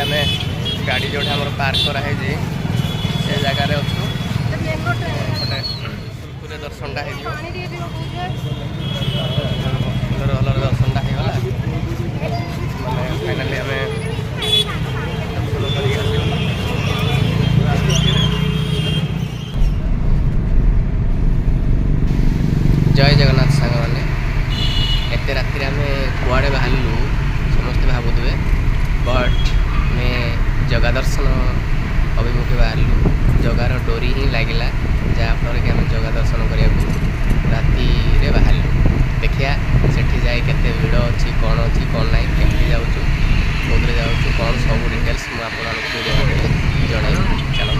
आम गाड़ी जो पार्क कराई से जगार अच्छु सुरखुरे दर्शन भल दर्शन होगा मैंने फाइनाली आम जय जगन्नाथ सांग मैंने एत राति आम कुआड़े बाहरलु समस्ते भावुए बट मैं जगा दर्शन अभिमुखे बाहरलु जगार डोरी ही लगिला जहाँफल कि आम जगा दर्शन करने राति बाहरलु देखिया सेठी जाए केते भिड़ अच्छी कौन अच्छी कौन ना केमती जाऊँ कौन जाऊँ कौन सब डिटेल्स मुझे जन चलो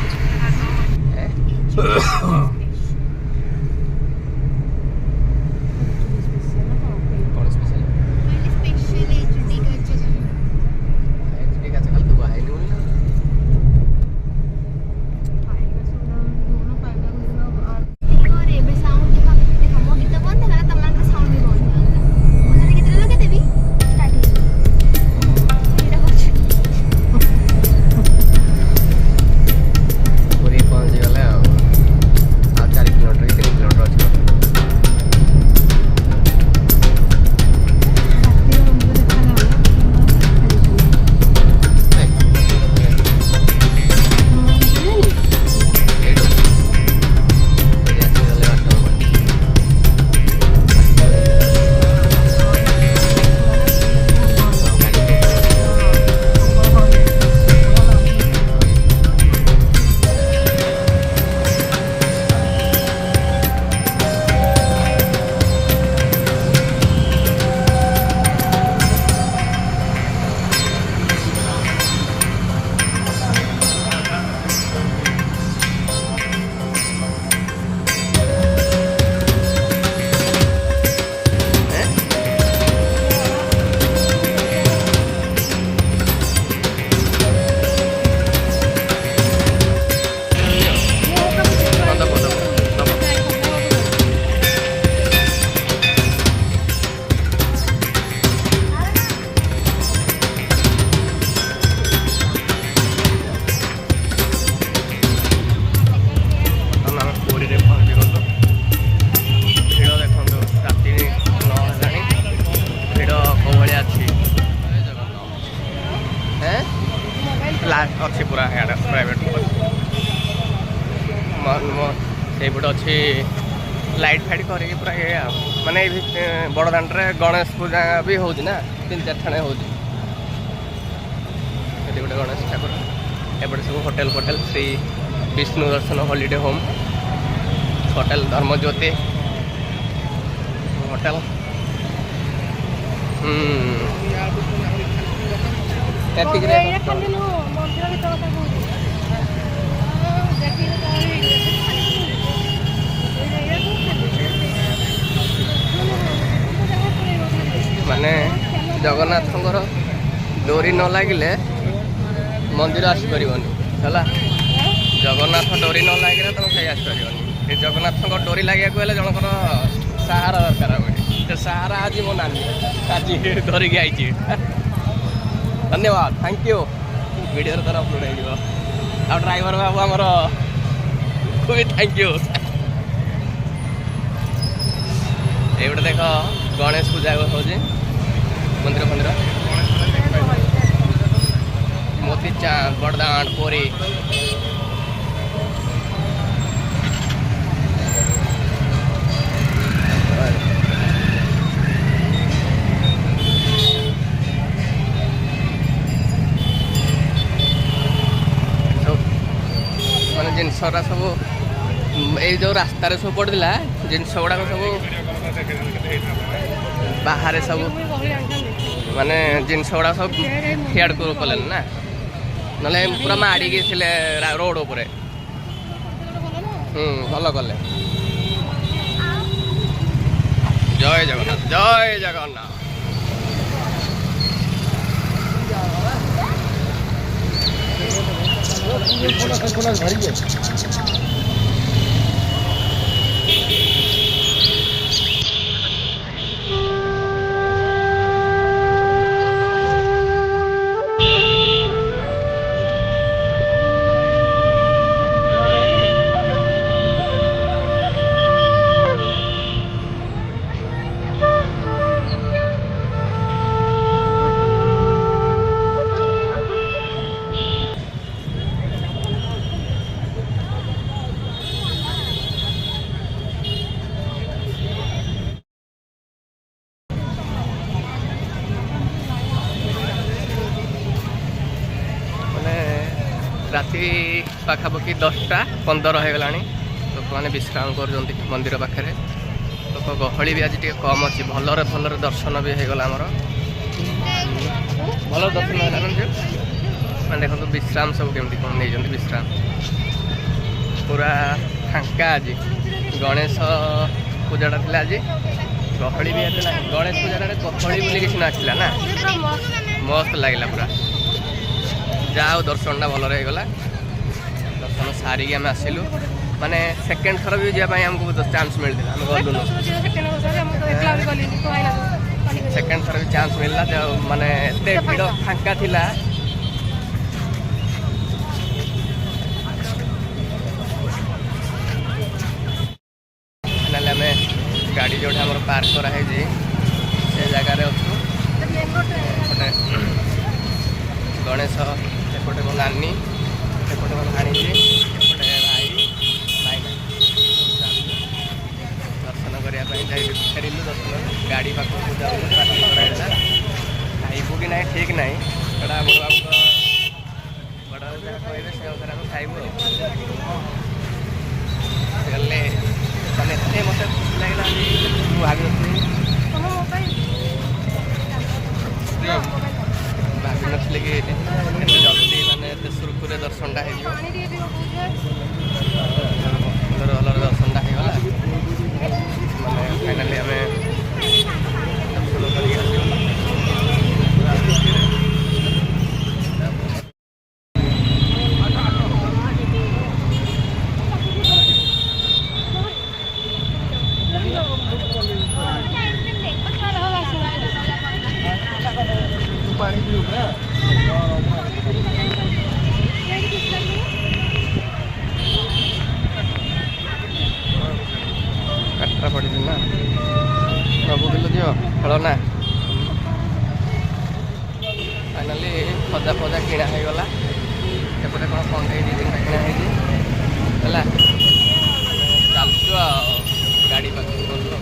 अच्छी पूरा प्राइवेट से अच्छी लाइट फाइट कर पूरा ये माने बड़ दाण्डे गणेश पूजा भी हो ना 3-4 ठाणे हो गोटे गणेश ठाकुर एपटे सब होटेल फोटेल श्री विष्णु दर्शन हॉलिडे होम होटेल धर्मज्योति होटेल माने जगन्नाथ डोरी न लगिले मंदिर आसपर है जगन्नाथ डोरी न लगे तुम कहीं आसपर जगन्नाथ डोरी लगे जनकर सहारा दरकार सहारा आज मो नानी आज धरिकी आई धन्यवाद थैंक यू वीडियो तरह अपलोड हो ड्राइवर बाबू आमर भी थैंक यू ये देख गणेश पूजा हो मंदिर फंदिर मोती चाँद बड़दाण पोरी माने जिनसरा सब ये जो रास्तार सब पड़ा जिनस गुड़ाक सब बाहर सब माने जिनस गुड़ा सब फियाड कले ना ना पूरा माड़िकी रोड उपरे भल कले जय जगन्नाथ जय जगन्नाथ ରାତି ପାଖାପାଖି 10:15 ହେଇଗଲାଣି। ଲୋକମାନେ ବିଶ୍ରାମ କରୁଛନ୍ତି ମନ୍ଦିର ପାଖରେ। ଲୋକ ଗହଳି ବି ଆଜି ଟିକେ କମ୍ ଅଛି। ଭଲରେ ଦର୍ଶନ ବି ହେଇଗଲା ଆମର। ଭଲ ଦର୍ଶନ ହେଲା ନା ଯେ ମାନେ ଦେଖନ୍ତୁ ବିଶ୍ରାମ ସବୁ କେମିତି କ'ଣ ନେଇଛନ୍ତି ବିଶ୍ରାମ। ପୁରା ଫାଙ୍କା ଆଜି। ଗଣେଶ ପୂଜାଟା ଥିଲା ଆଜି। ଗହଳି ବି ଏତେ ନାହିଁ। ଗଣେଶ ପୂଜାଟାରେ ଗହଳି ବୋଲି କିଛି ନଥିଲା ନା। ମସ୍ତ ଲାଗିଲା ପୁରା। ଯାହା ହଉ ଦର୍ଶନଟା ଭଲରେ ହେଇଗଲା। ଦର୍ଶନ ସାରିକି ଆମେ ଆସିଲୁ। ମାନେ ସେକେଣ୍ଡ ଥର ବି ଯିବା ପାଇଁ ଆମକୁ ଚାନ୍ସ ମିଳିଥିଲା। ଆମେ ଗଲୁନୁ। ସେକେଣ୍ଡ ଥର ବି ଚାନ୍ସ ମିଳିଲା। ମାନେ ଏତେ ଭିଡ଼ ଫାଙ୍କା ଥିଲା। ନହେଲେ ଆମେ ଗାଡ଼ି ଯେଉଁଠି ଆମର ପାର୍କ କରାହେଇଛି ସେ ଜାଗାରେ ଅଛୁ। ଏପଟେ ଗଣେଶ, ଏପଟେ ମୋ ନାନୀ, ଏପଟେ ମୋ ଭାଣିଜୀ, ଏପଟେ ଭାଇ ଦର୍ଶନ କରିବା ପାଇଁ ଫେରିଲୁ। ଦର୍ଶନ ଗାଡ଼ି ପାଖକୁ ଯାଉଛୁ। ପାର୍କିଂ କରାଯାଇଥିଲା। ଖାଇବୁ କି ନାହିଁ ଠିକ୍ ନାହିଁ। ସେଟା ବଡ଼ବାବୁଙ୍କ ବଡ଼ବାବୁ ଯାହା କହିବେ ସେ ଅନୁସାରେ ଆମେ ଖାଇବୁ ଆଉ। ଗଲେ ମାନେ ଏତେ ମୋତେ ଖୁସି ଲାଗିଲା। ମୁଁ ଭାବିନଥିଲି କି ଏତେ ଜଲ୍ଦି ମାନେ ଏତେ ସୁରୁଖୁରୁରେ ଦର୍ଶନଟା ହେଇଯିବ। ଭଲରେ ଦର୍ଶନଟା ହେଇଗଲା। ମାନେ ଫାଇନାଲି ଆମେ ଦର୍ଶନ କରିକି ଆସିଲୁ। କାଠଟା ପଡ଼ିଛି ନା ସବୁ କିଲୋ ଝିଅ ଖେଳ ନା। ଫାଇନାଲି ଖଜା କିଣା ହେଇଗଲା। ଏପଟେ କ'ଣ କଣ୍ଢେଇ 2-3ଟା କିଣା ହେଇଛି ହେଲା। ଚାଲୁଛୁ ଆଉ ଗାଡ଼ି ପାଖକୁ ଗଲୁ।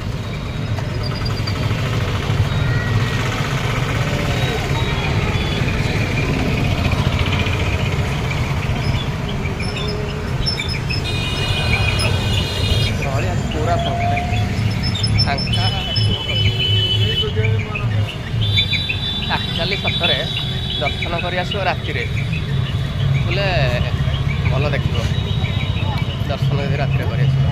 ପୁରା ଫାଙ୍କା ଆକ୍ଚୁଆଲି ସତରେ ଦର୍ଶନ କରି ଆସିବ ରାତିରେ ବୋଲେ ଭଲ ଦେଖିବ। ଦର୍ଶନ ଯଦି ରାତିରେ କରି ଆସିବ